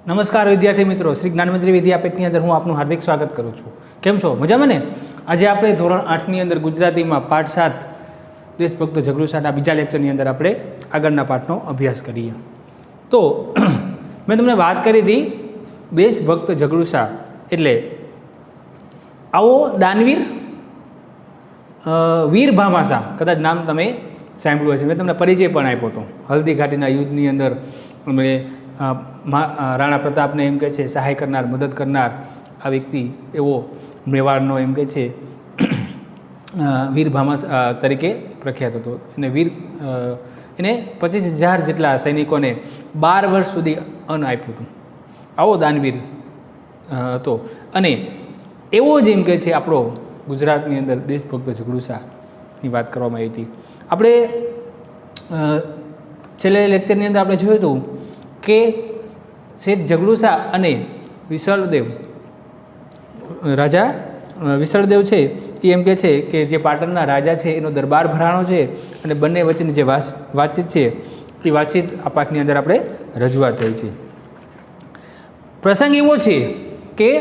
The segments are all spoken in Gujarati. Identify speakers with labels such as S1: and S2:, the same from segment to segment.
S1: નમસ્કાર વિદ્યાર્થી મિત્રો, શ્રી જ્ઞાનમંત્રી વિદ્યાપીઠની અંદર હું આપનું હાર્દિક સ્વાગત કરું છું. કેમ છો? મજામાં ને? આજે આપણે ધોરણ 8ની અંદર ગુજરાતીમાં પાઠ 7 દેશભક્ત ઝઘડુસાના બીજા લેક્ચરની અંદર આપણે આગળના પાઠનો અભ્યાસ કરીએ. તો મેં તમને વાત કરી હતી દેશભક્ત ઝઘડુસા એટલે આવો દાનવીર વીર ભામાસા, કદાચ નામ તમે સાંભળ્યું હશે. મેં તમને પરિચય પણ આપ્યો હતો. હલ્દી ઘાટીના યુદ્ધની અંદર અમે રાણા પ્રતાપને એમ કહે છે સહાય કરનાર, મદદ કરનાર આ વ્યક્તિ એવો મેવાડનો એમ કહે છે વીર ભામાસા તરીકે પ્રખ્યાત હતો. અને એને 25,000 જેટલા સૈનિકોને 12 વર્ષ સુધી અન્ન આપ્યું હતું. આવો દાનવીર હતો. અને એવો જ એમ કહે છે આપણો ગુજરાતની અંદર દેશભક્ત ઝઘડુસાની વાત કરવામાં આવી હતી. આપણે છેલ્લે લેક્ચરની અંદર આપણે જોયું હતું કે શેઠ ઝઘડુસા અને વિસળદેવ રાજા વિસળદેવ છે એ એમ કહે છે કે જે પાટણના રાજા છે એનો દરબાર ભરાણો છે અને બંને વચ્ચેની જે વાતચીત છે એ વાતચીત આ પાઠની અંદર આપણે રજૂઆત થઈ છે. પ્રસંગ એવો છે કે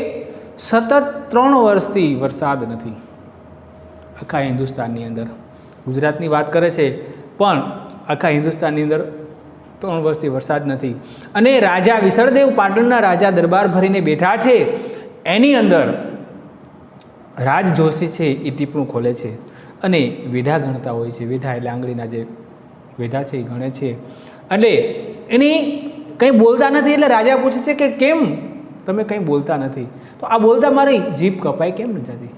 S1: સતત 3 વર્ષથી વરસાદ નથી આખા હિન્દુસ્તાનની અંદર. ગુજરાતની વાત કરે છે પણ આખા હિન્દુસ્તાનની અંદર 3 વર્ષથી વરસાદ નથી. અને રાજા વિસળદેવ પાટણના રાજા દરબાર ભરીને બેઠા છે. એની અંદર રાજ જોશી છે એ ટીપણું ખોલે છે અને વેઢા ગણતા હોય છે. વેઢા એટલે આંગળીના જે વેઢા છે એ ગણે છે. એટલે એની કંઈ બોલતા નથી. એટલે રાજા પૂછે છે કે કેમ તમે કંઈ બોલતા નથી? તો આ બોલતા મારી જીભ કપાય કેમ નથી જતી?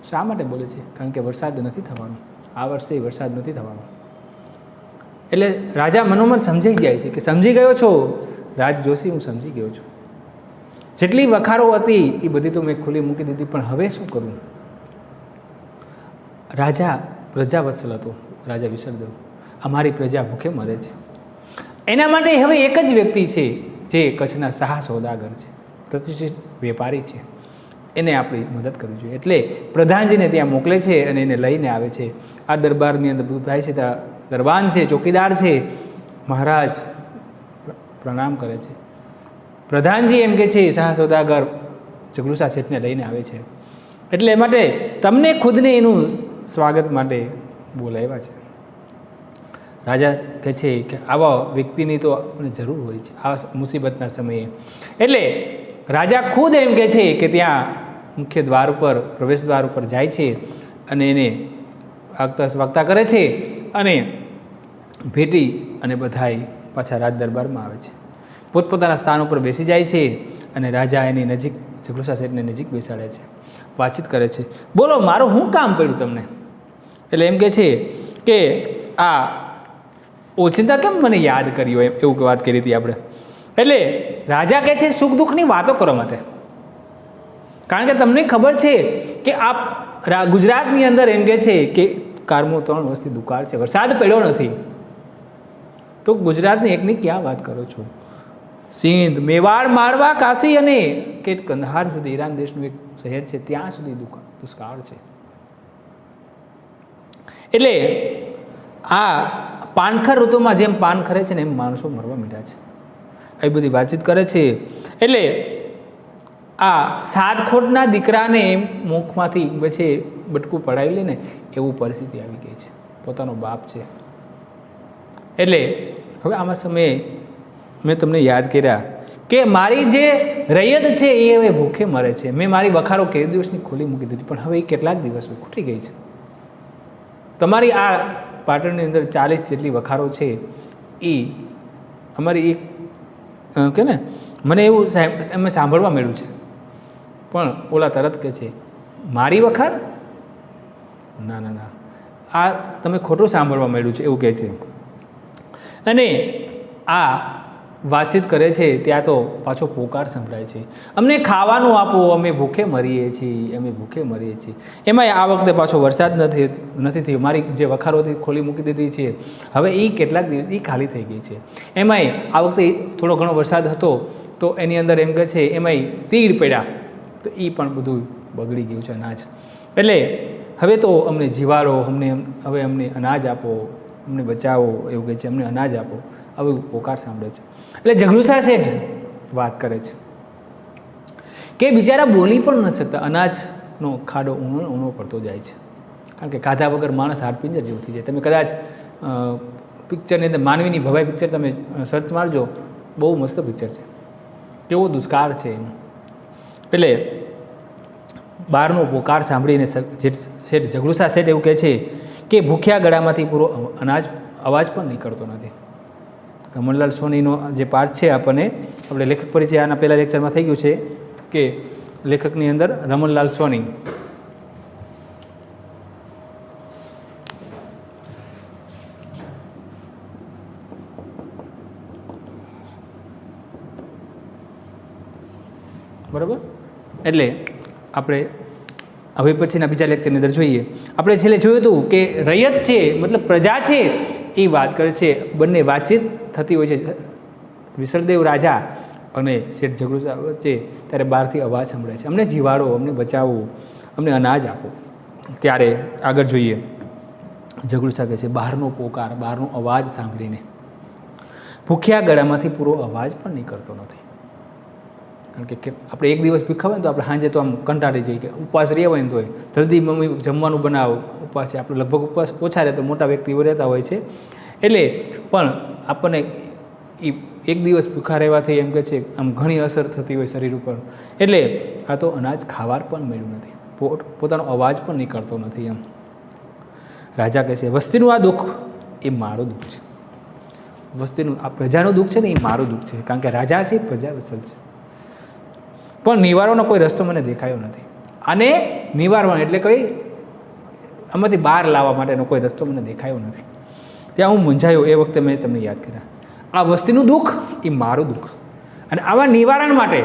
S1: શા માટે બોલે છે? કારણ કે વરસાદ નથી થવાનો. આ વર્ષે વરસાદ નથી થવાનો. એટલે રાજા મનોમન સમજાઈ જાય છે કે સમજી ગયો છો રાજ જોશી, હું સમજી ગયો છું. જેટલી વખારો હતી એ બધી તો મેં ખુલ્લી મૂકી દીધી, પણ હવે શું કરું? રાજા પ્રજાવત્સલ હતો, રાજા વિસળદેવ. અમારી પ્રજા ભૂખે મરે છે. એના માટે હવે એક જ વ્યક્તિ છે જે કચ્છના શાહ સોદાગર છે, પ્રતિષ્ઠિત વેપારી છે. એને આપણી મદદ કરવી જોઈએ. એટલે પ્રધાનજીને ત્યાં મોકલે છે અને એને લઈને આવે છે. આ દરબારની અંદર બધું થાય છે. ત્યાં દરબાન છે, ચોકીદાર છે, મહારાજ પ્રણામ કરે છે. પ્રધાનજી એમ કે છે શાહ સોદાગર ઝઘડુસા શેઠને લઈને આવે છે. એટલે એ માટે તમને ખુદને એનું સ્વાગત માટે બોલાવ્યા છે. રાજા કહે છે કે આવા વ્યક્તિની તો આપણે જરૂર હોય છે આ મુસીબતના સમયે. એટલે રાજા ખુદ એમ કહે છે કે ત્યાં મુખ્ય દ્વાર ઉપર, પ્રવેશ દ્વાર ઉપર જાય છે અને એને આગતા સ્વાગતા કરે છે અને ભેટી અને બધાય પાછા રાજ દરબારમાં આવે છે. પોતપોતાના સ્થાન ઉપર બેસી જાય છે અને રાજા એની નજીક ઝઘડુસા શેઠને નજીક બેસાડે છે, વાતચીત કરે છે. બોલો, મારું શું કામ પડ્યું તમને? એટલે એમ કહે છે કે આ ઓચિંતા કેમ મને યાદ કર્યો, એમ એવું વાત કરી હતી આપણે. એટલે રાજા કહે છે સુખ દુઃખની વાતો કરવા માટે. કારણ કે તમને ખબર છે કે આ ગુજરાતની અંદર એમ કહે છે કે કારમો 3 વર્ષથી દુકાળ છે, વરસાદ પડ્યો નથી. તો ગુજરાતની એકની ક્યાં વાત કરો છો? સિંધ, મેવાડ, માળવા, કાશી અને કે કંદહાર સુધી, ઈરાન દેશનું એક શહેર છે, ત્યાં સુધી દુષ્કાળ છે. એટલે આ પાનખર ઋતુમાં જેમ પાન ખરે છે ને એમ માણસો મરવા માંડ્યા છે. એ બધી વાતચીત કરે છે. એટલે આ 7 ખોટના દીકરાને મુખમાંથી પછી બટકું પડાવી લે ને એવું પરિસ્થિતિ આવી ગઈ છે. પોતાનો બાપ છે. એટલે હવે આમાં સમયે મેં તમને યાદ કર્યા કે મારી જે રૈયત છે એ હવે ભૂખે મરે છે. મેં મારી વખારો કે દિવસની ખોલી મૂકી દીધી, પણ હવે એ કેટલાક દિવસ ખૂટી ગઈ છે. તમારી આ પાટણની અંદર 40 જેટલી વખારો છે એ અમારી એક કે ને મને એવું એમ સાંભળવા મળ્યું છે. પણ ઓલા તરત કહે છે મારી વખાર? ના ના ના, આ તમે ખોટું સાંભળવા મળ્યું છે એવું કહે છે. અને આ વાતચીત કરે છે ત્યાં તો પાછો પોકાર સંભળાય છે, અમને ખાવાનું આપો, અમે ભૂખે મરીએ છીએ, અમે ભૂખે મરીએ છીએ. એમાંય આ વખતે પાછો વરસાદ નથી થયો. મારી જે વખારોથી ખોલી મૂકી દીધી છે હવે એ કેટલાક દિવસ એ ખાલી થઈ ગઈ છે. એમાંય આ વખતે થોડો ઘણો વરસાદ હતો તો એની અંદર એમ કહે છે એમાંય તીડ પડ્યા તો એ પણ બધું બગડી ગયું છે અનાજ. એટલે હવે તો અમને જીવાડો, હવે અમને અનાજ આપો, અમને બચાવો એવું કહે છે, અમને અનાજ આપો. આવું પોકાર સાંભળે છે. એટલે ઝઘડુસા શેઠ વાત કરે છે કે બિચારા બોલી પણ ન શકતા, અનાજનો ખાડો ઊણો પડતો જાય છે, કારણ કે ખાધા વગર માણસ હાડપિંજર જેવું થઈ જાય. તમે કદાચ પિક્ચરની અંદર માનવીની ભવાઈ પિક્ચર તમે સર્ચ મારજો, બહુ મસ્ત પિક્ચર છે, કેવો દુષ્કાળ છે એનું. એટલે બહારનો પોકાર સાંભળીને શેઠ ઝઘડુસા શેઠ એવું કહે છે કે ભૂખ્યા ગળામાંથી પૂરો અવાજ પણ નીકળતો નથી. રમણલાલ સોનીનો જે પાઠ છે આપણને, આપણે લેખક પરિચય આના પહેલાં લેક્ચરમાં થઈ ગયું છે કે લેખકની અંદર રમણલાલ સોની બરાબર. એટલે આપણે હવે પછીના બીજા લેક્ચરની અંદર જોઈએ. આપણે છેલ્લે જોયું હતું કે રૈયત છે મતલબ પ્રજા છે એ વાત કરે છે, બંને વાતચીત થતી હોય છે વિસલદેવ રાજા અને શેઠ ઝઘડુસા વચ્ચે, ત્યારે બહારથી અવાજ સંભળાય છે, અમને જીવાડો, અમને બચાવો, અમને અનાજ આપો. ત્યારે આગળ જોઈએ, ઝઘડુસા કહે છે બહારનો પોકાર, બહારનો અવાજ સાંભળીને ભૂખ્યા ગળામાંથી પૂરો અવાજ પણ નીકળતો નથી. કારણ કે આપણે એક દિવસ ભૂખ્યા હોય ને તો આપણે સાંજે તો આમ કંટાળી જઈએ કે ઉપવાસ રહ્યા હોય ને તોય જલ્દી મમ્મી જમવાનું બનાવો, ઉપવાસ છે આપણે લગભગ ઉપવાસ ઓછા રહે તો મોટા વ્યક્તિઓ રહેતા હોય છે. એટલે પણ આપણને એ એક દિવસ ભૂખા રહેવાથી એમ કહે છે આમ ઘણી અસર થતી હોય શરીર ઉપર. એટલે આ તો અનાજ ખાવા પણ મળ્યું નથી, પોતાનો અવાજ પણ નીકળતો નથી. એમ રાજા કહે છે વસ્તીનું આ દુઃખ એ મારું દુઃખ છે. વસ્તીનું આ પ્રજાનું દુઃખ છે ને એ મારું દુઃખ છે, કારણ કે રાજા છે પ્રજા વસલ છે, પણ નિવારવાનો કોઈ રસ્તો મને દેખાયો નથી. આને નિવારવાનો એટલે કોઈ આમાંથી બહાર લાવવા માટેનો કોઈ રસ્તો મને દેખાયો નથી. ત્યાં હું મૂંઝાયો. એ વખતે મેં તમને યાદ કર્યા, આ વસ્તીનું દુઃખ એ મારું દુઃખ, અને આવા નિવારણ માટે,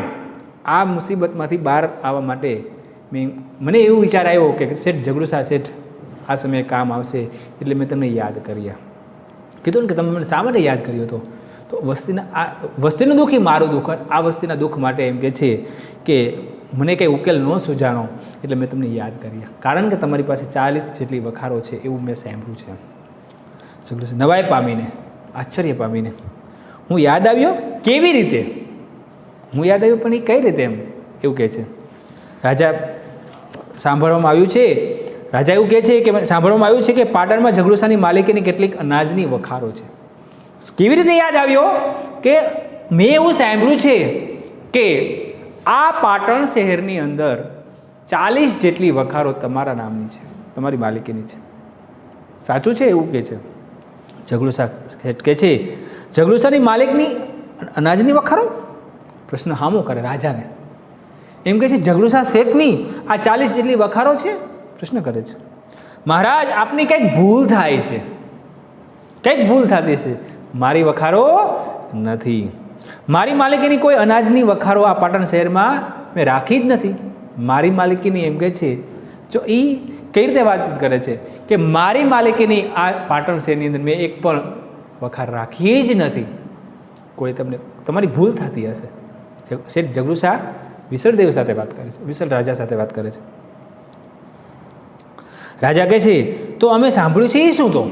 S1: આ મુસીબતમાંથી બહાર આવવા માટે મને એવું વિચાર આવ્યો કે શેઠ ઝઘડુસા શેઠ આ સમયે કામ આવશે, એટલે મેં તમને યાદ કર્યા. કીધું ને કે તમે મને શા માટે યાદ કર્યો હતો? તો વસ્તીનું દુઃખ એ મારું દુઃખ. આ વસ્તીના દુઃખ માટે એમ કે છે કે મને કંઈ ઉકેલ ન સૂજાણો, એટલે મેં તમને યાદ કર્યા, કારણ કે તમારી પાસે 40 જેટલી વખારો છે એવું મેં સાંભળ્યું છે. ઝઘડુસા નવાઈ પામીને, આશ્ચર્ય પામીને, હું યાદ આવ્યો. કેવી રીતે હું યાદ આવ્યો, પણ એ કઈ રીતે એમ એવું કહે છે. રાજા સાંભળવામાં આવ્યું છે, રાજા એવું કહે છે કે સાંભળવામાં આવ્યું છે કે પાટણમાં ઝઘડુસાની માલિકીની કેટલીક અનાજની વખારો છે. કેવી રીતે યાદ આવ્યો? કે મેં એવું સાંભળ્યું છે કે આ પાટણ શહેરની અંદર 40 જેટલી વખારો તમારા નામની છે, તમારી માલિકીની છે. સાચું છે એવું કહે છે. ઝઘડુસા કહે છે ઝઘડુસાની માલિકની અનાજની વખારો? પ્રશ્ન હામો કરે રાજાને. એમ કહે છે ઝઘડુસા શેઠની આ 40 જેટલી વખારો છે? પ્રશ્ન કરે છે. મહારાજ આપની કંઈક ભૂલ થાય છે, કંઈક ભૂલ થતી છે. મારી વખારો નથી, મારી માલિકીની કોઈ અનાજની વખારો આ પાટણ શહેરમાં મેં રાખી જ નથી. મારી માલિકીની એમ કહે છે. જો એ કઈ રીતે વાતચીત કરે છે કે મારી માલિકીની આ પાટણ શહેરની અંદર મેં એક પણ વખાર રાખી જ નથી. કોઈ તમને તમારી ભૂલ થતી હશે. શેઠ ઝઘડુસા વિસલદેવ સાથે વાત કરે છે, વિસલ રાજા સાથે વાત કરે છે. રાજા કહે છે તો અમે સાંભળ્યું છે એ શું? તો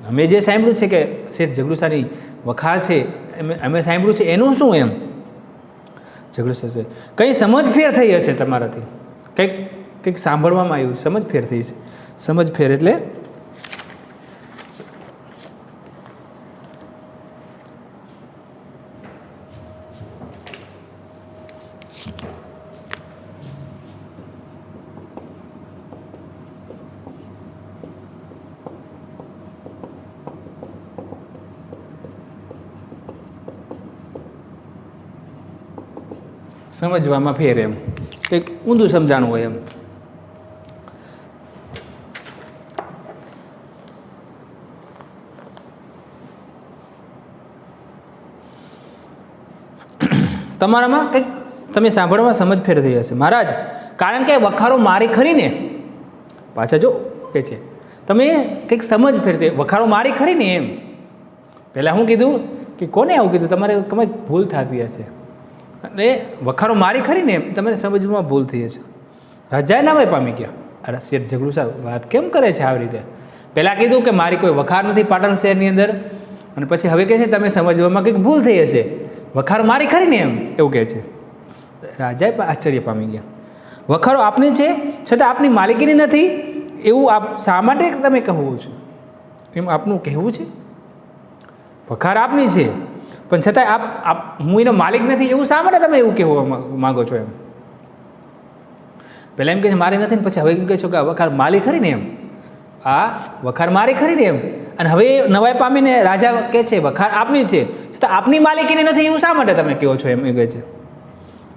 S1: અમે જે સાંભળ્યું છે કે શેઠ ઝઘડુસાની વખાર છે, અમે સાંભળ્યું છે એનું શું? એમ ઝઘડુસા છે કંઈ સમજફેર થઈ હશે તમારાથી, કંઈક સાંભળવામાં આવ્યું, સમજફેર થઈ છે. સમજફેર એટલે સમજવામાં ફેર, એમ કંઈક ઊંધું સમજાણું હોય એમ. તમારામાં કંઈક તમે સાંભળવામાં સમજફેર થઈ હશે મહારાજ, કારણ કે વખારો મારી ખરી ને. પાછા જો કે છે તમે કંઈક સમજફેર થઈ, વખારો મારી ખરી ને એમ. પહેલાં હું કીધું કે કોને આવું કીધું? તમારી ભૂલ થતી હશે. અને વખારો મારી ખરી ને એમ તમારે સમજવામાં ભૂલ થઈ હશે. રાજા નવાઈ પામી ગયા. અરે શેઠ ઝઘડુસા વાત કેમ કરે છે આવી રીતે? પહેલાં કીધું કે મારી કોઈ વખાર નથી પાટણ શહેરની અંદર, અને પછી હવે કહે છે તમે સમજવામાં કંઈક ભૂલ થઈ હશે. વખાર મારી ખરી ને એમ એવું કહે છે. રાજાએ પણ આશ્ચર્ય પામી ગયા. વખારો આપની છે છતાં આપની માલિકીની નથી એવું આપ શા માટે તમે કહો છો? એમ આપનું કહેવું છે? વખાર આપની છે પણ છતાંય આપ હું એનો માલિક નથી એવું શા માટે તમે એવું કહેવા માગો છો? એમ પહેલાં એમ કહે છે મારી નથી ને પછી હવે એમ કહે છો કે વખાર મારી ખરી ને એમ. આ વખાર મારી ખરી ને એમ. અને હવે નવાઈ પામીને રાજા કહે છે વખાર આપની છે છતાં આપની માલિકીની નથી એવું શા માટે તમે કહો છો? એમ કહે છે.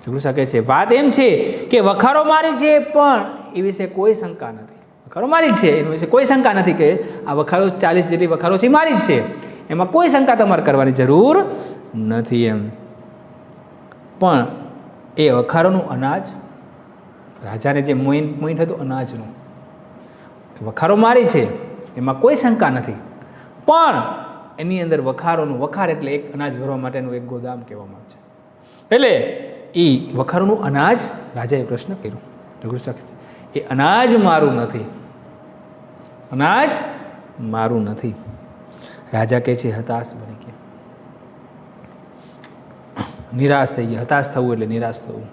S1: ઝઘડુસા કહે છે વાત એમ છે કે વખારો મારી છે પણ એ વિશે કોઈ શંકા નથી. વખારો મારી જ છે એના વિશે કોઈ શંકા નથી કે આ વખારો 40 જેટલી વખારો છે મારી જ છે, એમાં કોઈ શંકા તમારે કરવાની જરૂર નથી એમ. પણ એ વખારોનું અનાજ, રાજાને જે પોઈન્ટ હતું અનાજનું, વખારો મારી છે એમાં કોઈ શંકા નથી, પણ એની અંદર વખારોનું, વખાર એટલે એક અનાજ ભરવા માટેનું એક ગોદામ કહેવામાં આવે છે. એટલે એ વખારોનું અનાજ રાજાએ પ્રશ્ન કર્યો. ઝઘડુસા એ અનાજ મારું નથી, અનાજ મારું નથી. રાજા કહે છે હતાશ બની ગયા, નિરાશ થઈ ગયા. હતાશ થવું એટલે નિરાશ થવું.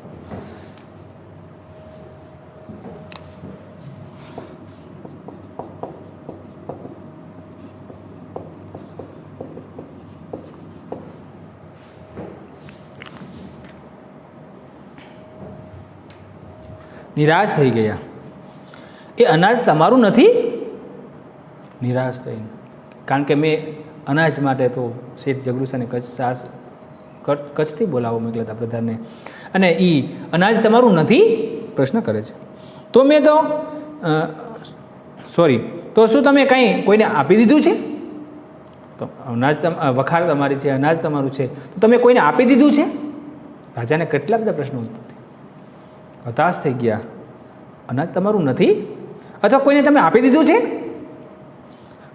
S1: નિરાશ થઈ ગયા. એ અનાજ તમારું નથી? નિરાશ થઈને, કારણ કે મેં અનાજ માટે તો શેઠ ઝઘડુસાને કચ્છથી બોલાવો મોકલ્યા હતા પ્રધાનને, અને એ અનાજ તમારું નથી પ્રશ્ન કરે છે. તો મેં તો તો શું તમે કંઈ કોઈને આપી દીધું છે? તો અનાજ વખાર તમારી છે, અનાજ તમારું છે, તો તમે કોઈને આપી દીધું છે? રાજાને કેટલા બધા પ્રશ્નો હતાશ થઈ ગયા. અનાજ તમારું નથી અથવા કોઈને તમે આપી દીધું છે?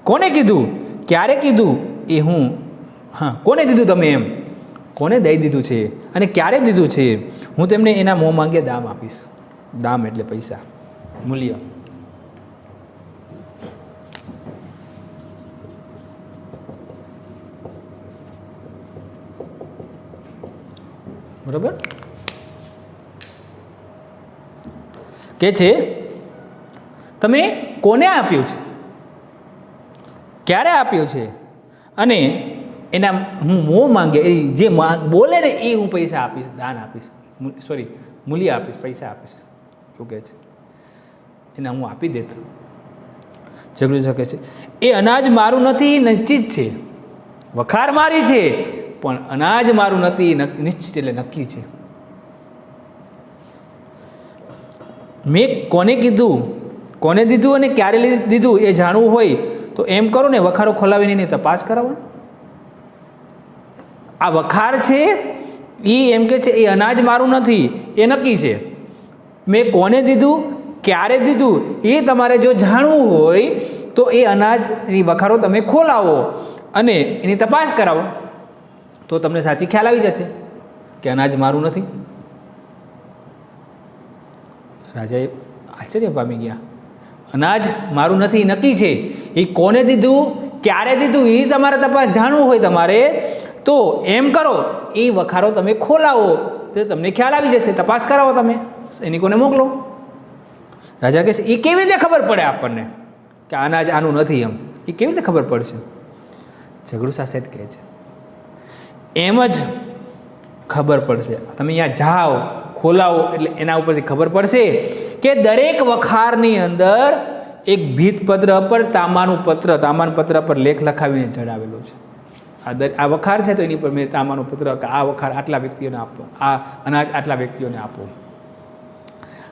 S1: કોને કીધું? ક્યારે કીધું? એ હું કોને દીધું તમે? એમ કોને દઈ દીધું છે અને ક્યારે દીધું છે? હું તેમને એના મોં માંગે દામ આપીશ. દામ એટલે પૈસા, મૂલ્ય. બરાબર કે છે તમે કોને આપ્યું છે, ક્યારે આપ્યું છે, અને એના હું મોં માંગે એ જે બોલે ને એ હું પૈસા આપીશ, દાન આપીશ, મૂલ્ય આપીશ, પૈસા આપીશ એવું કહે છે. એના હું આપી દેતો. ઝઘડુસા કહે છે એ અનાજ મારું નથી, નિશ્ચિત છે. વખાર મારી છે પણ અનાજ મારું નથી, નિશ્ચિત એટલે નક્કી છે. મેં કોને કીધું, કોને દીધું અને ક્યારે દીધું એ જાણવું હોય તો એમ કરો ને, વખારો ખોલાવીને એની તપાસ કરાવો. આ વખાર છે એ એમ કે છે એ અનાજ મારું નથી, એ નક્કી છે. મેં કોને દીધું, ક્યારે દીધું એ તમારે જો જાણવું હોય તો એ અનાજની વખારો તમે ખોલાવો અને એની તપાસ કરાવો તો તમને સાચી ખ્યાલ આવી જશે કે અનાજ મારું નથી. રાજાએ આશ્ચર્ય પામી ગયા. અનાજ મારું નથી નક્કી છે, એ કોને દીધું, ક્યારે દીધું એ તમારે તપાસ જાણવું હોય તમારે તો એમ કરો, એ વખારો તમે ખોલાવો તો તમને ખ્યાલ આવી જશે. તપાસ કરાવો, તમે સૈનિકોને મોકલો. રાજા કહે છે એ કેવી રીતે ખબર પડે આપણને કે અનાજ આનું નથી? એમ એ કેવી રીતે ખબર પડશે? ઝઘડુસા શેઠ કહે છે એમ જ ખબર પડશે. તમે અહીંયા જાઓ, ખોલાવો એટલે એના ઉપરથી ખબર પડશે કે દરેક વખારની અંદર એક ભીતપત્ર પર તાંબાનું પત્ર પર લેખ લખાવીને ચડાવેલો છે. આ વખાર છે તો એની પર મેં તાંબાનું પત્ર કે આ વખાર આટલા વ્યક્તિઓને આપો, આ અનાજ આટલા વ્યક્તિઓને આપો.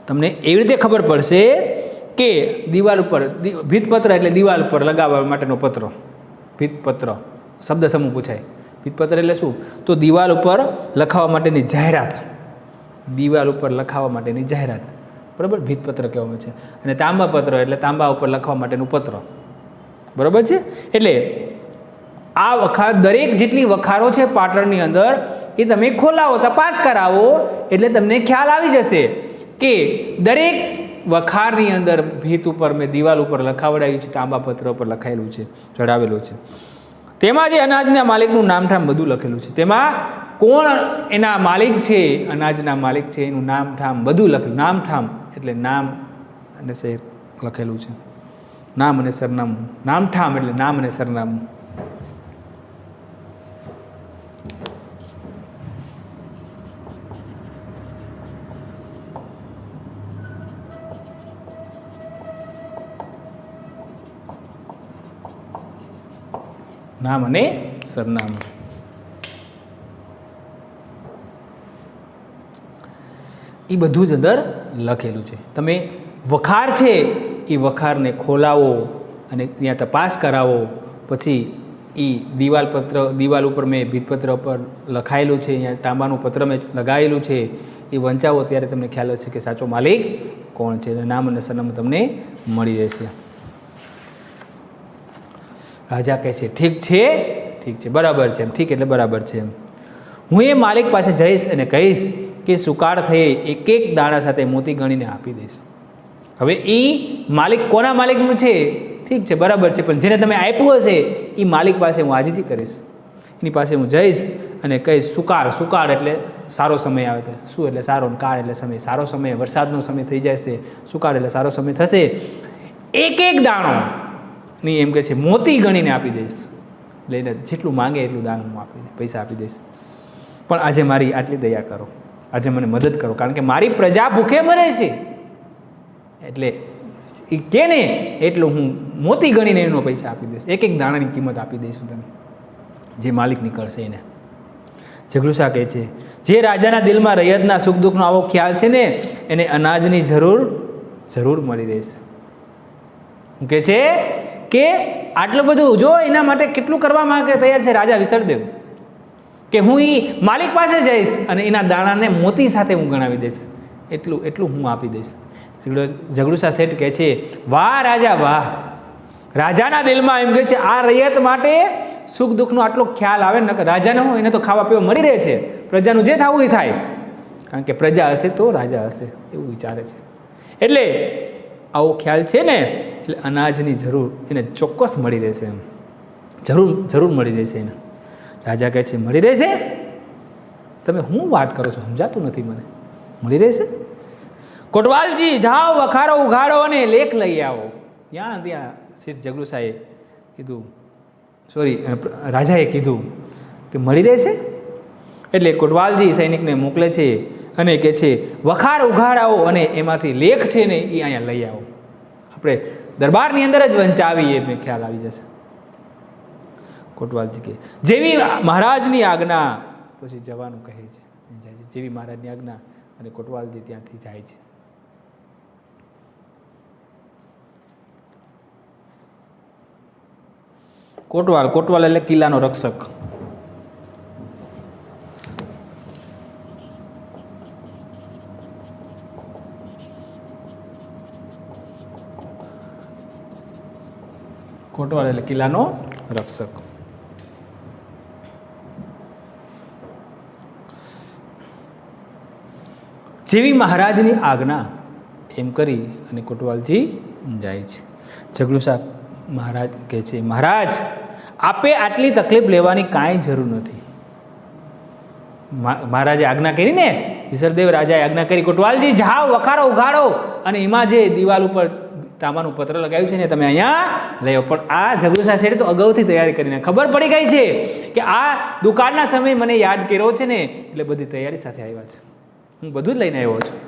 S1: તમને એવી રીતે ખબર પડશે કે દિવાલ ઉપર, ભીતપત્ર એટલે દિવાલ ઉપર લગાવવા માટેનો પત્ર. ભીતપત્ર શબ્દ સમૂહ પૂછાય. ભીતપત્ર એટલે શું? તો દિવાલ ઉપર લખાવવા માટેની જાહેરાત, દિવાલ ઉપર લખાવવા માટેની જાહેરાત, બરાબર, ભીતપત્ર કહેવામાં છે. અને તાંબાપત્ર એટલે તાંબા ઉપર લખવા માટેનું પત્ર, બરાબર છે. એટલે આ વખાર, દરેક જેટલી વખારો છે પાટણની અંદર એ તમે ખોલાવો, તપાસ કરાવો એટલે તમને ખ્યાલ આવી જશે કે દરેક વખારની અંદર ભીત ઉપર મેં દિવાલ ઉપર લખાવડાવ્યું છે, તાંબાપત્ર ઉપર લખાયેલું છે, ચડાવેલું છે. તેમાં જે અનાજના માલિકનું નામઠામ બધું લખેલું છે. તેમાં કોણ એના માલિક છે, અનાજના માલિક છે, એનું નામઠામ બધું લખેલું. નામઠામ એટલે નામ અને શહેર લખેલું છે. નામ અને સરનામું. નામઠામ એટલે નામ અને સરનામું. નામ અને સરનામું. એ બધું જ અંદર લખેલું છે. તમે વખાર છે એ વખારને ખોલાવો અને ત્યાં તપાસ કરાવો. પછી એ દિવાલ ઉપર મેં ભીતપત્ર ઉપર લખાયેલું છે, અહીંયા તાંબાનું પત્ર મેં લગાવેલું છે, એ વંચાવો ત્યારે તમને ખ્યાલ હશે કે સાચો માલિક કોણ છે. નામ અને સરનામું તમને મળી રહેશે. રાજા કહે છે ઠીક છે, ઠીક છે, બરાબર છે. એમ ઠીક એટલે બરાબર છે. એમ હું એ માલિક પાસે જઈશ અને કહીશ કે સુકાળ થયે એક એક દાણા સાથે મોતી ગણીને આપી દઈશ. હવે એ માલિક કોના માલિકનું છે? ઠીક છે, બરાબર છે, પણ જેને તમે આપ્યું હશે એ માલિક પાસે હું આજીજી કરીશ. એની પાસે હું જઈશ અને કહીશ સુકાળ એટલે સારો સમય આવે છે. શું એટલે સારો, કાળ એટલે સમય. સારો સમય વરસાદનો સમય થઈ જશે, સુકાળ એટલે સારો સમય થશે. એક એક દાણો ની એમ કે છે મોતી ગણીને આપી દઈશ. લઈને જેટલું માંગે એટલું દાન હું પૈસા આપી દઈશ. પણ આજે મારી આટલી દયા કરો, આજે મને મદદ કરો, કારણ કે મારી પ્રજા ભૂખે મરે છે. એટલે એ કે ને એટલું હું મોતી ગણીને એનો પૈસા આપી દઈશ. એક એક દાણાની કિંમત આપી દઈશું તમે, જે માલિક નીકળશે એને. ઝઘડુસા કહે છે જે રાજાના દિલમાં રૈયતના સુખ દુઃખનો આવો ખ્યાલ છે ને એને અનાજની જરૂર મળી રહેશે. હું કહે છે કે આટલું બધું જો એના માટે કેટલું કરવા માંગે તૈયાર છે રાજા વિસર્દેવ, કે હું એ માલિક પાસે જઈશ અને એના દાણાને મોતી સાથે હું ગણાવી દઈશ. એટલું હું આપી દઈશ. ઝઘડુસા શેઠ કહે છે વાહ રાજા વાહ. રાજાના દિલમાં એમ કહે છે આ રૈયત માટે સુખ દુઃખનો આટલો ખ્યાલ આવે ને. રાજાને હું એને તો ખાવા પીવા મળી રહે છે, પ્રજાનું જે થવું એ થાય, કારણ કે પ્રજા હશે તો રાજા હશે એવું વિચારે છે. એટલે આવો ખ્યાલ છે ને, એટલે અનાજની જરૂર એને ચોક્કસ મળી રહેશે. એમ જરૂર મળી રહેશે એને. રાજા કહે છે મળી રહેશે? તમે શું વાત કરો છો, સમજાતું નથી મને. મળી રહેશે? કોટવાલજી જાઓ, વખારો ઉઘાડો અને લેખ લઈ આવો. ત્યાં શેઠ ઝઘડુસાએ કીધું, રાજાએ કીધું કે મળી રહેશે. એટલે કોટવાલજી સૈનિકને મોકલે છે અને કહે છે વખાર ઉઘાડાવો અને એમાંથી લેખ છે ને એ અહીંયા લઈ આવો. આપણે દરબારની અંદર જ વંચાવીએ, મેં ખ્યાલ આવી જશે. કોટવાલજી કે જેવી મહારાજની આજ્ઞા. પછી જવાનું કહે છે, જેવી મહારાજની આજ્ઞા. અને કોટવાલજી ત્યાંથી જાય છે. કોટવાલ એટલે કિલ્લાનો રક્ષક. કોટવાલ એટલે કિલ્લાનો રક્ષક. જેવી મહારાજની આજ્ઞા એમ કરી અને કોટવાલજી જાય છે. ઝઘડુસા મહારાજ કહે છે મહારાજ આપે આટલી તકલીફ લેવાની કાંઈ જરૂર નથી. મહારાજે આજ્ઞા કરી ને, વિસર્દેવ રાજાએ આજ્ઞા કરી કોટવાલજી જાઓ, વખારો ઉઘાડો અને એમાં જે દિવાલ ઉપર તાંબાનું પત્ર લગાવ્યું છે ને તમે અહીંયા લઈ આવો. પણ આ ઝઘડુસા શેઠે તો અગાઉથી તૈયારી કરીને ખબર પડી ગઈ છે કે આ દુકાળના સમય મને યાદ કર્યો છે ને, એટલે બધી તૈયારી સાથે આવ્યા છે. હું બધું જ લઈને આવ્યો છું.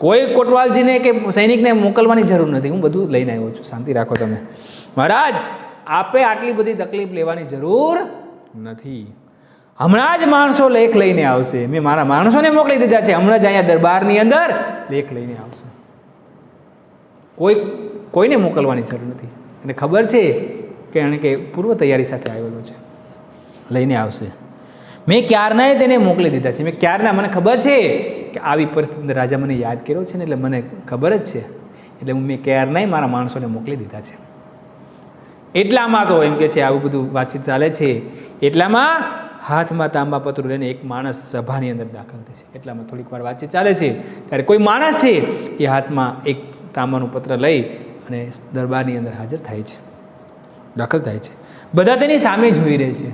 S1: કોઈ કોટવાલજીને કે સૈનિકને મોકલવાની જરૂર નથી, હું બધું લઈને આવ્યો છું. શાંતિ રાખો તમે. મહારાજ આપે આટલી બધી તકલીફ લેવાની જરૂર નથી. હમણાં જ માણસો લેખ લઈને આવશે. મેં મારા માણસોને મોકલી દીધા છે, હમણાં જ અહીંયા દરબારની અંદર લેખ લઈને આવશે. કોઈને મોકલવાની જરૂર નથી. અને ખબર છે કે એને કે પૂર્વ તૈયારી સાથે આવેલો છે, લઈને આવશે. મેં ક્યારનાએ તેને મોકલી દીધા છે. મને ખબર છે કે આવી પરિસ્થિતિને રાજા મને યાદ કર્યો છે ને, એટલે મને ખબર જ છે, એટલે મેં ક્યારનાય મારા માણસોને મોકલી દીધા છે. એટલામાં તો એમ કે છે આવું બધું વાતચીત ચાલે છે, એટલામાં હાથમાં તાંબા પતરું લઈને એક માણસ સભાની અંદર દાખલ થાય છે. એટલામાં થોડીક વાર વાતચીત ચાલે છે ત્યારે કોઈ માણસ છે એ હાથમાં એક તાંબાનું પત્ર લઈ અને દરબારની અંદર હાજર થાય છે, દાખલ થાય છે. બધા તેની સામે જોઈ રહે છે,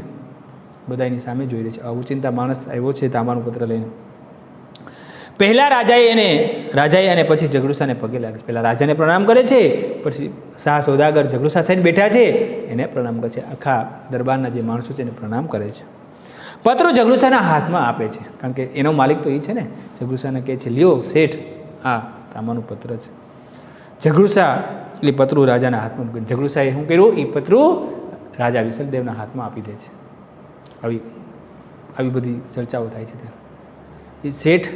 S1: બધા એની સામે જોઈ રહે છે. અવચિંતા માણસ આવ્યો છે તાંબાનું પત્ર લઈને. પહેલાં રાજાએ અને પછી ઝઘડુસાને પગે લાગે છે. પહેલાં રાજાને પ્રણામ કરે છે, પછી શાહ સોદાગર ઝઘડુસા સાઈડ બેઠા છે એને પ્રણામ કરે છે. આખા દરબારના જે માણસો છે એને પ્રણામ કરે છે. પત્રો ઝઘડુસાના હાથમાં આપે છે, કારણ કે એનો માલિક તો એ છે ને. ઝઘડુસાને કહે છે, લ્યો શેઠ, આ તાંબાનું પત્ર છે. ઝઘડુસા એટલે પત્રું રાજાના હાથમાં મૂકે. ઝઘડુસાએ શું કર્યું? એ પત્રું રાજા વિસલદેવના હાથમાં આપી દે છે. આવી બધી ચર્ચાઓ થાય છે ત્યાં. એ શેઠ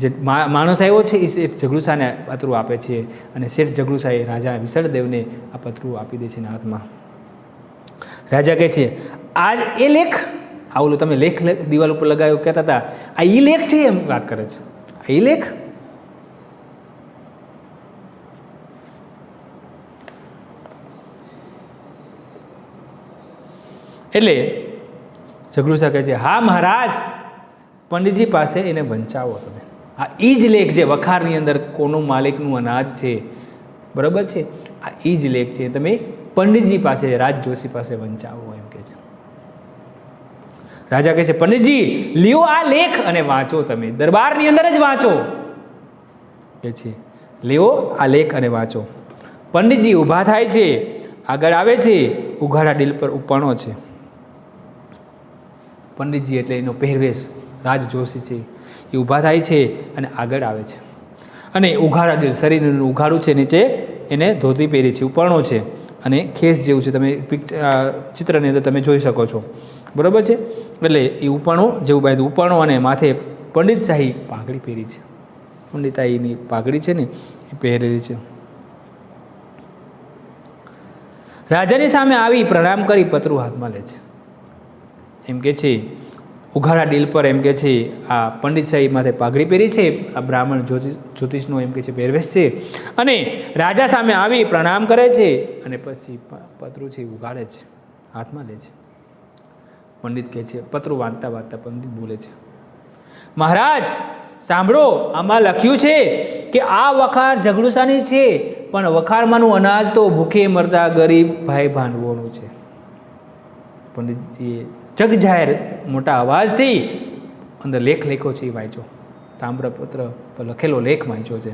S1: જે માણસ આવ્યો છે એ શેઠ ઝઘડુસાને પત્રું આપે છે, અને શેઠ ઝઘડુસાએ રાજા વિસળદેવને આ પત્રું આપી દે છે એના હાથમાં. રાજા કહે છે, આ એ લેખ, આવું તમે લેખ દિવાલ ઉપર લગાવ્યો કહેતા હતા, આ એ લેખ છે એમ વાત કરે છે. આ એ લેખ? એટલે ઝઘડુસા કહે છે, હા મહારાજ, પંડિતજી પાસે એને વંચાવો તમે. આ એ જ લેખ જે વખારની અંદર કોનું માલિકનું અનાજ છે, બરાબર છે, આ એ જ લેખ છે, તમે પંડિતજી પાસે, રાજ જોશી પાસે વંચાવો એમ કહે છે. રાજા કહે છે, પંડિતજી લ્યો આ લેખ અને વાંચો, તમે દરબારની અંદર જ વાંચો કે છે. લ્યો આ લેખ અને વાંચો. પંડિતજી ઊભા થાય છે, આગળ આવે છે, ઉઘાડા દિલ પર ઉપણો છે. પંડિતજી એટલે એનો પહેરવેશ, રાજ જોશી છે, એ ઊભા થાય છે અને આગળ આવે છે. અને ઉઘાડા દિલ, શરીરનું ઉઘાડું છે, નીચે એને ધોતી પહેરી છે, ઉપરણો છે અને ખેસ જેવું છે. તમે ચિત્રની અંદર તમે જોઈ શકો છો, બરાબર છે. એટલે એ ઉપરણો જેવું બાંધ્યું, ઉપરણો, અને માથે પંડિતશાહી પાઘડી પહેરી છે. પંડિતાઈની પાઘડી છે ને એ પહેરેલી છે. રાજાની સામે આવી પ્રણામ કરી પત્રું હાથમાં લે છે. એમ કે છે, ઉઘાડા દિલ પર, એમ કે છે, આ પંડિતશાહી માથે પાઘડી પહેરી છે, આ બ્રાહ્મણ જ્યોતિષનો એમ કે છે પહેરવેશ છે. અને રાજા સામે આવી પ્રણામ કરે છે અને પછી પત્રું છે ઉઘાડે છે, હાથમાં લે છે. પંડિત કહે છે, પત્રું વાંચતા વાંચતા પંડિત બોલે છે, મહારાજ સાંભળો, આમાં લખ્યું છે કે આ વખાર ઝઘડુસાની છે, પણ વખારમાંનું અનાજ તો ભૂખે મરતા ગરીબ ભાઈ ભાંડવોનું છે. પંડિતજીએ જગ જાહેર મોટા અવાજથી અંદર લેખ લખ્યો છે એ વાંચો, તામ્રપત્ર પર લખેલો લેખ વાંચ્યો છે.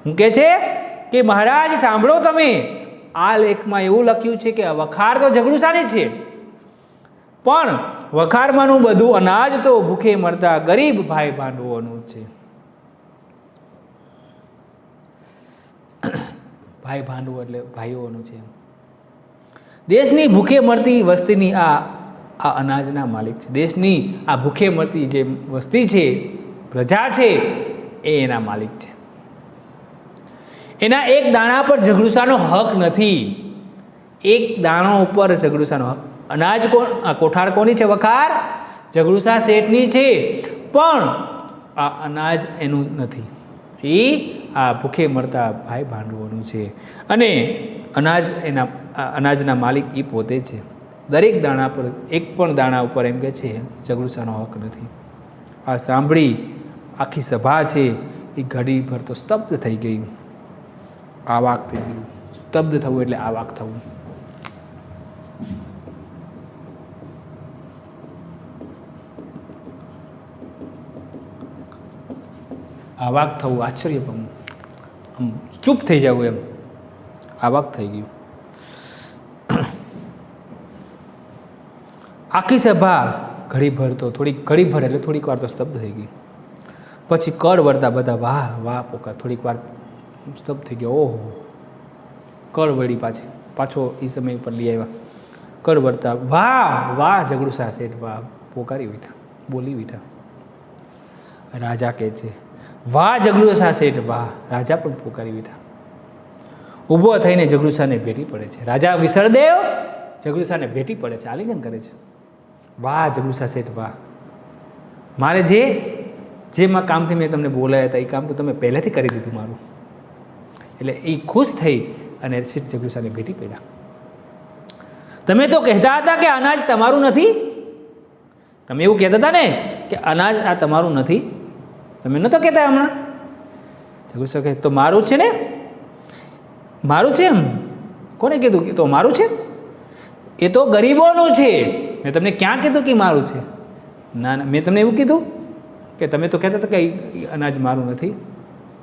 S1: હું કહે છે કે મહારાજ સાંભળો, તમે આ લેખમાં એવું લખ્યું છે કે વખાર તો ઝઘડુસાની છે, પણ વખારમાંનું બધું અનાજ તો ભૂખે મરતા ગરીબ ભાઈ ભાંડવોનું છે. ભાઈ ભાંડવો એટલે ભાઈઓનું છે. દેશની ભૂખે મરતી વસ્તીની આ અનાજના માલિક છે. દેશની આ ભૂખે મરતી જે વસ્તી છે, પ્રજા છે, એ એના માલિક છે. એના એક દાણા પર ઝઘડુસાનો હક નથી. એક દાણો ઉપર ઝઘડુસાનો હક. અનાજ કોઠાર કોની છે? વખાર ઝઘડુસા શેઠની છે, પણ આ અનાજ એનું નથી. એ આ ભૂખે મરતા ભાઈ ભાંડવોનું છે. અને અનાજના માલિક એ પોતે છે. દરેક દાણા પર, એક પણ દાણા ઉપર એમ કે છે ઝઘડુસાનો હક નથી. આ સાંભળી આખી સભા છે એ ઘડી ભર તો સ્તબ્ધ થઈ ગઈ. આવાક થઈ ગયું. સ્તબ્ધ થવું એટલે આવાક થવું. આવાક થવું, આશ્ચર્ય પામવું, આમ ચૂપ થઈ જવું, એમ આવાક થઈ ગયું. આખી સભા ઘડીભર તો ઘડીભર એટલે થોડીક વાર તો સ્તબ્ધ થઈ ગઈ. પછી કળ વળતા બધા વાહ વાહ પોકાર. થોડીક વાર સ્તબ્ધ થઈ ગયા. ઓહો, કળ વળી પાછો એ સમય ઉપર લઈ આવ્યા. કળ વળતા વાહ વાહ ઝઘડુસા શેઠ, વાહ પોકારી ઉઠા, બોલી ઉઠા. રાજા કહે છે, વાહ ઝઘડુસા શેઠ, વાહ. રાજા પણ પોકારી ઉઠા. ઊભો થઈને ઝઘડુસાને ભેટી પડે છે. રાજા વિસળદેવ ઝઘડુસાને ભેટી પડે છે, આલિંગન કરે છે. વાહ ઝઘડુસા શેઠ, વાહ. મારે જે કામથી મેં તમને બોલાયા હતા એ કામ તો તમે પહેલેથી કરી દીધું મારું. એટલે એ ખુશ થઈ અને શેઠ ઝઘડુસાને ભેટી પડ્યા. તમે તો કહેતા હતા કે અનાજ તમારું નથી. તમે એવું કહેતા હતા ને કે અનાજ આ તમારું નથી. તમે નહોતો કહેતા હમણાં? ઝઘડુસા કહે, તો મારું છે ને, મારું છે. એમ કોને કીધું કે તો મારું છે? એ તો ગરીબોનું છે. મેં તમને ક્યાં કીધું કે મારું છે? ના ના, મેં તમને એવું કીધું કે તમે તો કહેતા હતા કે અનાજ મારું નથી,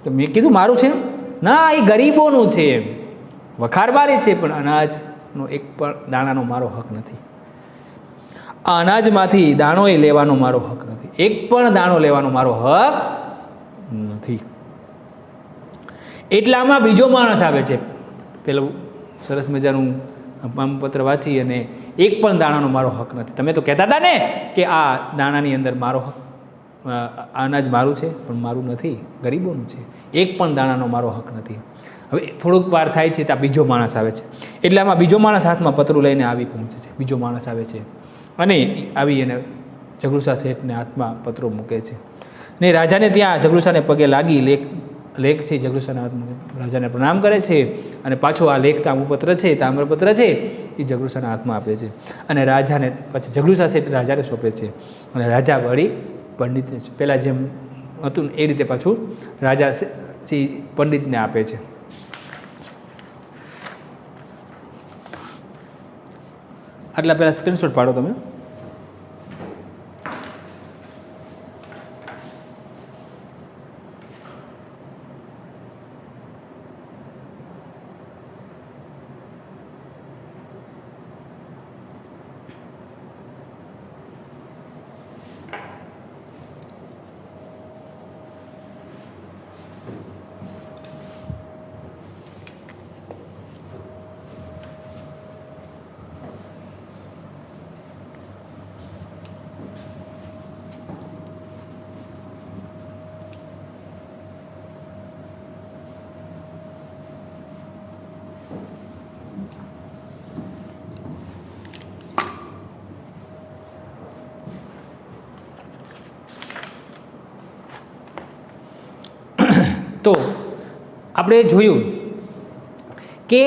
S1: તો મેં કીધું મારું છે? ના, એ ગરીબોનું છે. એમ વખારબારી છે, પણ અનાજનો એક પણ દાણાનો મારો હક નથી. આ અનાજમાંથી દાણો એ લેવાનો મારો હક નથી. એક પણ દાણો લેવાનો મારો હક નથી. એટલામાં બીજો માણસ આવે છે, પેલું સરસ મજાનું પ્રમાણપત્ર વાંચી અને એક પણ દાણાનો મારો હક નથી. તમે તો કહેતા હતા ને કે આ દાણાની અંદર મારો હક, અનાજ મારું છે, પણ મારું નથી, ગરીબોનું છે. એક પણ દાણાનો મારો હક નથી. હવે થોડુંક વાર થાય છે ત્યાં બીજો માણસ આવે છે. એટલે આમાં બીજો માણસ હાથમાં પતરું લઈને આવી પહોંચે છે. બીજો માણસ આવે છે અને આવી એને જગલુસા શેઠને હાથમાં પત્રો મૂકે છે. ને રાજાને ત્યાં જગલુસાને પગે લાગી લેખ છે જગલુસાના હાથમાં, રાજાને પ્રણામ કરે છે અને પાછો આ લેખ તામ્રપત્ર છે, તામ્રપત્ર છે એ જગલુસાના હાથમાં આપે છે. અને રાજાને પછી જગલુસા શેઠ રાજાને સોંપે છે અને રાજા વળી પંડિતને, પહેલાં જેમ હતું એ રીતે પાછું રાજા પંડિતને આપે છે. આટલા પહેલાં સ્ક્રીનશોટ પાડો તમે. તો આપણે જોયું કે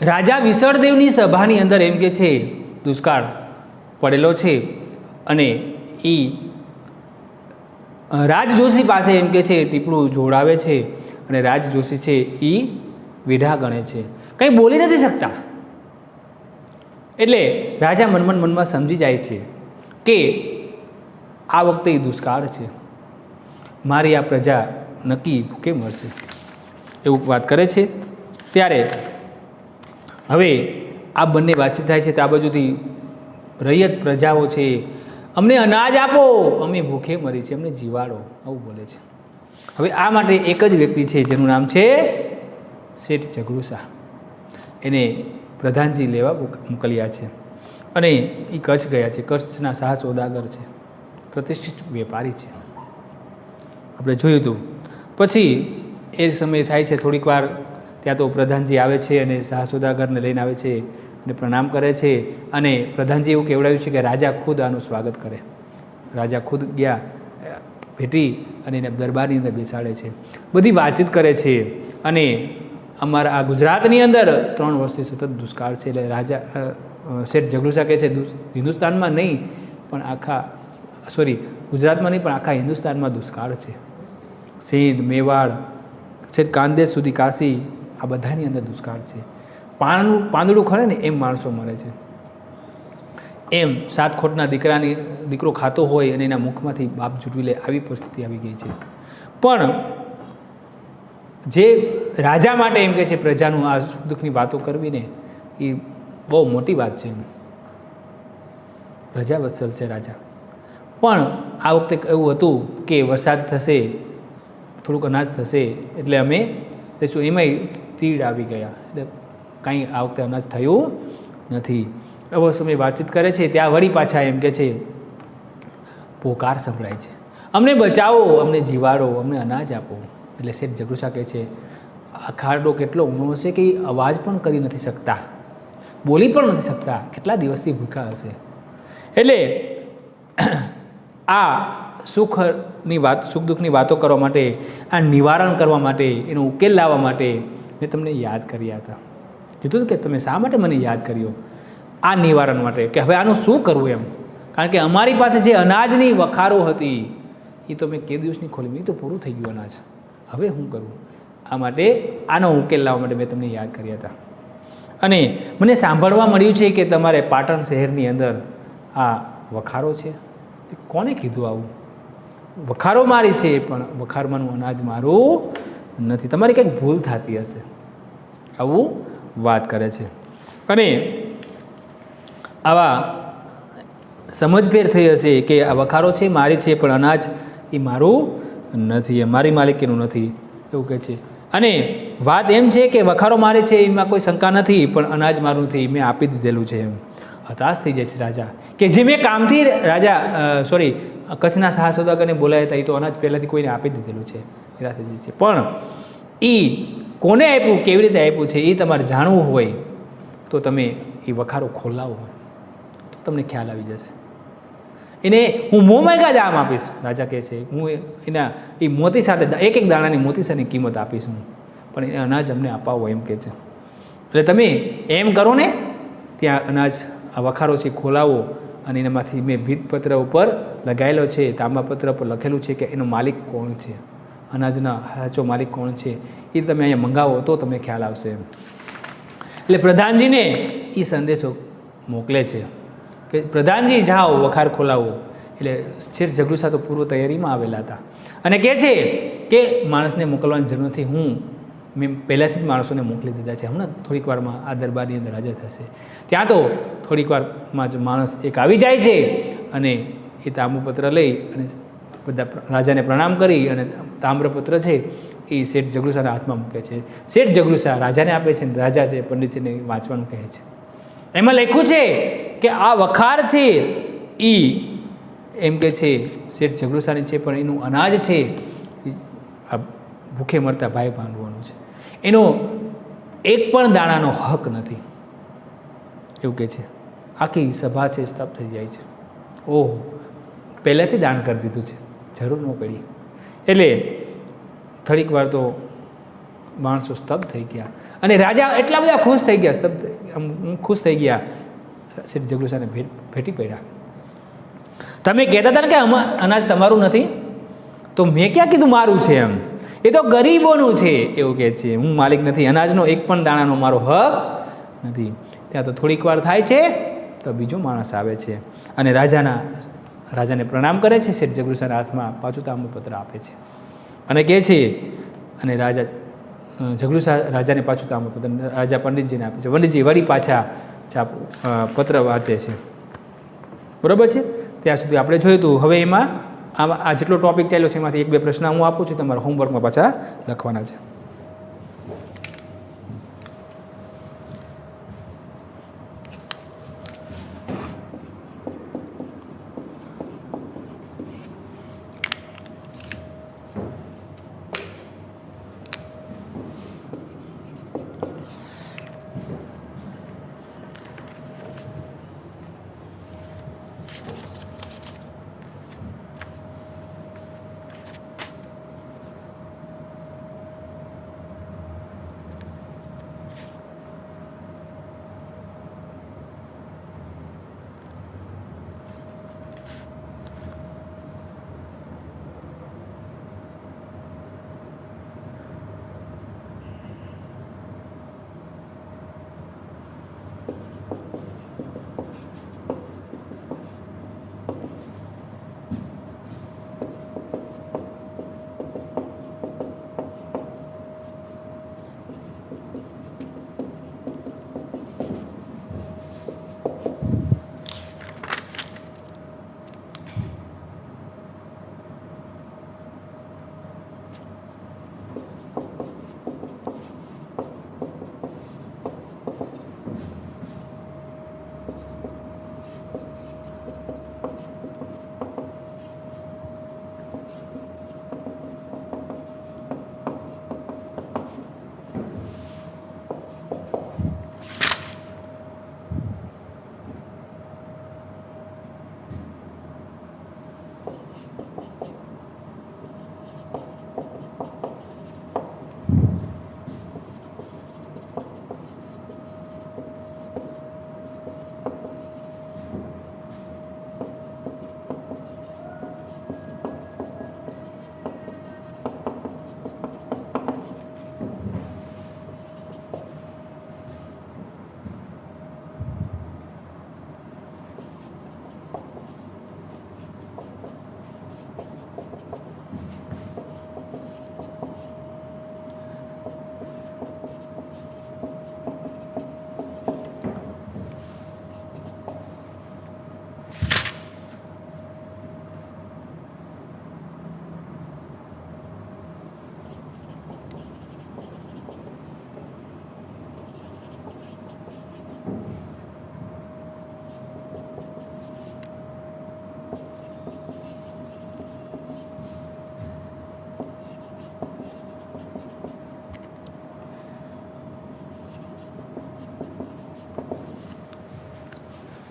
S1: રાજા વિસળદેવની સભાની અંદર એમ કે છે દુષ્કાળ પડેલો છે અને એ રાજ જોશી પાસે એમ કે છે ટીપડું જોડાવે છે અને રાજ જોશી છે એ વિઢા ગણે છે, કંઈ બોલી નથી શકતા. એટલે રાજા મનમાં સમજી જાય છે કે આ વખતે એ દુષ્કાળ છે, મારી આ પ્રજા નક્કી ભૂખે મળશે, એવું વાત કરે છે. ત્યારે હવે આ બંને વાતચીત થાય છે. તો આ બાજુથી રૈયત પ્રજાઓ છે, અમને અનાજ આપો, અમે ભૂખે મરી છે, અમને જીવાડો, આવું બોલે છે. હવે આ માટે એક જ વ્યક્તિ છે જેનું નામ છે શેઠ જગલુસા. એને પ્રધાનજી લેવા મોકલ્યા છે અને એ કચ્છ ગયા છે. કચ્છના શાહ સોદાગર છે, પ્રતિષ્ઠિત વેપારી છે, આપણે જોયું હતું. પછી એ સમય થાય છે થોડીક વાર, ત્યાં તો પ્રધાનજી આવે છે અને શાહ સોદાગરને લઈને આવે છે અને પ્રણામ કરે છે. અને પ્રધાનજી એવું કહેવડાવ્યું છે કે રાજા ખુદ આનું સ્વાગત કરે. રાજા ખુદ ગયા, ભેટી અને એને દરબારની અંદર બેસાડે છે, બધી વાતચીત કરે છે. અને અમારા આ ગુજરાતની અંદર 3 વર્ષથી સતત દુષ્કાળ છે. એટલે રાજા શેઠ જગલુસા કહે છે હિન્દુસ્તાનમાં નહીં પણ ગુજરાતમાં નહીં પણ આખા હિન્દુસ્તાનમાં દુષ્કાળ છે. સિંધ, મેવાડ, છેક કાંદેશ સુધી, કાશી, આ બધાની અંદર દુષ્કાળ છે. પાંદડું ખરે ને એમ માણસો મરે છે. એમ 7 ખોટના દીકરો ખાતો હોય અને એના મુખમાંથી બાપ જુટવી લે, આવી પરિસ્થિતિ આવી ગઈ છે. પણ જે રાજા માટે એમ કે છે પ્રજાનું આ સુખ દુઃખની વાતો કરવી ને એ બહુ મોટી વાત છે. પ્રજા વત્સલ છે રાજા. પણ આ વખતે એવું હતું કે વરસાદ થશે, થોડુંક અનાજ થશે એટલે અમે લઈશું. એમાંય તીડ આવી ગયા એટલે કાંઈ આ વખતે અનાજ થયું નથી. એવો સમય વાતચીત કરે છે ત્યાં વળી પાછા એમ કે છે પોકાર સંભળાય છે, અમને બચાવો, અમને જીવાડો, અમને અનાજ આપો. એટલે શેઠ જગલુસા કહે છે આ ખાડો કેટલો ઊંડો હશે કે અવાજ પણ કરી નથી શકતા, બોલી પણ નથી શકતા, કેટલા દિવસથી ભૂખ્યા હશે. એટલે આ સુખ દુઃખની વાતો કરવા માટે, આ નિવારણ કરવા માટે, એનો ઉકેલ લાવવા માટે મેં તમને યાદ કર્યા હતા. કીધું કે તમે શા માટે મને યાદ કર્યો? આ નિવારણ માટે, કે હવે આનું શું કરવું એમ. કારણ કે અમારી પાસે જે અનાજની વખારો હતી એ તો મેં કે દિવસની ખોલી, મેં તો પૂરું થઈ ગયું અનાજ, હવે શું કરવું? આ માટે આનો ઉકેલ લાવવા માટે મેં તમને યાદ કર્યા હતા. અને મને સાંભળવા મળ્યું છે કે તમારે પાટણ શહેરની અંદર આ વખારો છે. કોને કીધું આવું? વખારો મારી છે પણ વખારમાંનું અનાજ મારું નથી. તમારી કંઈક ભૂલ થતી હશે, આવું વાત કરે છે. અને આવા સમજભેર થઈ હશે કે આ વખારો છે મારી છે પણ અનાજ એ મારું નથી, મારી માલિકીનું નથી, એવું કહે છે. અને વાત એમ છે કે વખારો મારે છે એમાં કોઈ શંકા નથી, પણ અનાજ મારું નથી, મેં આપી દીધેલું છે. એમ હતાશ થઈ જાય છે રાજા કે જે મેં કામથી રાજા કચ્છના શાહ સોદાગરને બોલાયા હતા, એ તો અનાજ પહેલાંથી કોઈને આપી દીધેલું છે. એના થઈ જાય છે. પણ એ કોને આપ્યું, કેવી રીતે આપ્યું છે એ તમારે જાણવું હોય તો તમે એ વખારો ખોલાવો તો તમને ખ્યાલ આવી જશે. એને હું મોંમાં જ આમ આપીશ, રાજા કહે છે. હું એના એ મોતી સાથે એક એક દાણાની મોતી સાથેની કિંમત આપીશ હું, પણ એ અનાજ અમને અપાવો એમ કહે છે. એટલે તમે એમ કરો ને, ત્યાં અનાજ આ વખારો છે ખોલાવો અને એનામાંથી મેં ભીતપત્ર ઉપર લગાવેલો છે, તાંબાપત્ર પર લખેલું છે કે એનો માલિક કોણ છે, અનાજના સાચો માલિક કોણ છે, એ તમે અહીંયા મંગાવો તો તમને ખ્યાલ આવશે એમ. એટલે પ્રધાનજીને એ સંદેશો મોકલે છે કે પ્રધાનજી જાઓ વખાર ખોલાવો. એટલે શેઠ જગલુસા તો પૂર્વ તૈયારીમાં આવેલા હતા અને કહે છે કે માણસને મોકલવાની જરૂર નથી, મેં પહેલાંથી જ માણસોને મોકલી દીધા છે, હમણાં થોડીક વારમાં આ દરબારની અંદર હાજર થશે. ત્યાં તો થોડીક વારમાં જ માણસ એક આવી જાય છે અને એ તાંબુપત્ર લઈ અને બધા રાજાને પ્રણામ કરી અને તામ્રપત્ર છે એ શેઠ જગલુસાના હાથમાં મૂકે છે. શેઠ જગલુસા રાજાને આપે છે, રાજા છે પંડિતજીને વાંચવાનું કહે છે. એમાં લખ્યું છે કે આ વખાર છે એ એમ કે છે શેઠ જગલુસાની છે, પણ એનું અનાજ છે આ ભૂખે મરતા ભાઈ ભાંડવાનું છે, એનો એક પણ દાણાનો હક નથી, એવું કહે છે. આખી સભા છે સ્તબ્ધ થઈ જાય છે. ઓહ, પહેલાંથી દાન કરી દીધું છે, જરૂર ન પડી. એટલે થોડીક વાર તો માણસો સ્તબ્ધ થઈ ગયા અને રાજા એટલા બધા ખુશ થઈ ગયા, ખુશ થઈ ગયા. શેઠ જગલુસાને ભેટી પડ્યા. તમે કહેતા હતા ને કે અનાજ તમારું નથી, તો મેં ક્યાં કીધું મારું છે એમ, એ તો ગરીબોનું છે એવું કહે છે. હું માલિક નથી, અનાજનો એક પણ દાણાનો મારો હક નથી. ત્યાં તો થોડીક વાર થાય છે તો બીજો માણસ આવે છે અને રાજાને પ્રણામ કરે છે. શેઠ જગલુસાના હાથમાં પાછું તાંબુપત્ર આપે છે અને કહે છે, અને જગલુસા રાજાને પાછું તાંબુપત્ર રાજા પંડિતજીને આપે છે. પંડિતજી વળી પાછા પત્ર વાંચે છે. બરાબર છે, ત્યાં સુધી આપણે જોયું હતું. હવે એમાં આ જેટલો ટોપિક ચાલ્યો છે એમાંથી એક બે પ્રશ્ન હું આપું છું, તમારા હોમવર્કમાં પાછા લખવાના છે.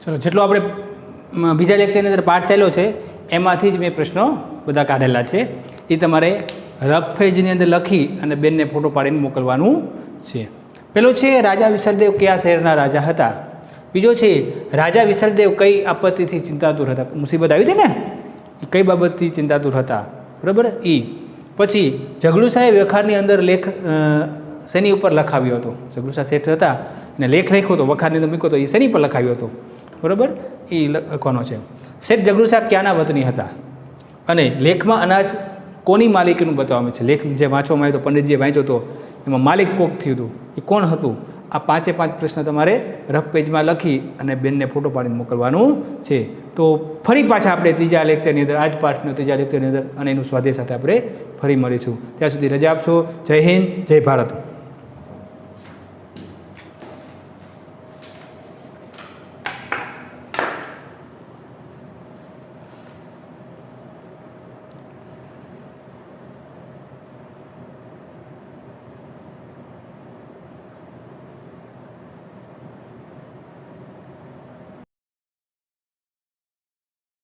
S1: ચલો, જેટલો આપણે બીજા લેક્ચરની અંદર પાઠ ચાલ્યો છે એમાંથી જ મેં પ્રશ્નો બધા કાઢેલા છે. એ તમારે રફ પેજની અંદર લખી અને બેનને ફોટો પાડીને મોકલવાનું છે. પેલો છે રાજા વિસલદેવ કયા શહેરના રાજા હતા. બીજો છે રાજા વિસલદેવ કઈ આપત્તિથી ચિંતાતુર હતા. મુસીબત આવી હતી ને, એ કઈ બાબતથી ચિંતાતુર હતા, બરાબર. પછી ઝઘડુશાહે વખારની અંદર લેખ શેની ઉપર લખાવ્યો હતો. ઝઘડુશાહ શેઠ હતા અને લેખ લખ્યો હતો, વખારની અંદર મૂક્યો હતો, એ શેની પર લખાવ્યો હતો, બરાબર, એ લખવાનો છે. શેઠ ઝઘડુશાહ ક્યાંના વતની હતા અને લેખમાં અનાજ કોની માલિકીનું બતાવવામાં છે. લેખ જે વાંચવામાં આવ્યો હતો, પંડિતજીએ વાંચ્યો હતો, એમાં માલિક કોક થયું હતું, એ કોણ હતું. આ 5 પ્રશ્ન તમારે રફ પેજમાં લખી અને બેનને ફોટો પાડીને મોકલવાનું છે. તો ફરી પાછા આપણે ત્રીજા લેક્ચરની અંદર, આજ પાઠનો ત્રીજા લેક્ચરની અંદર અને એનું સ્વાધ્યાય સાથે આપણે ફરી મળીશું. ત્યાં સુધી રજા આપશો. જય હિન્દ, જય ભારત.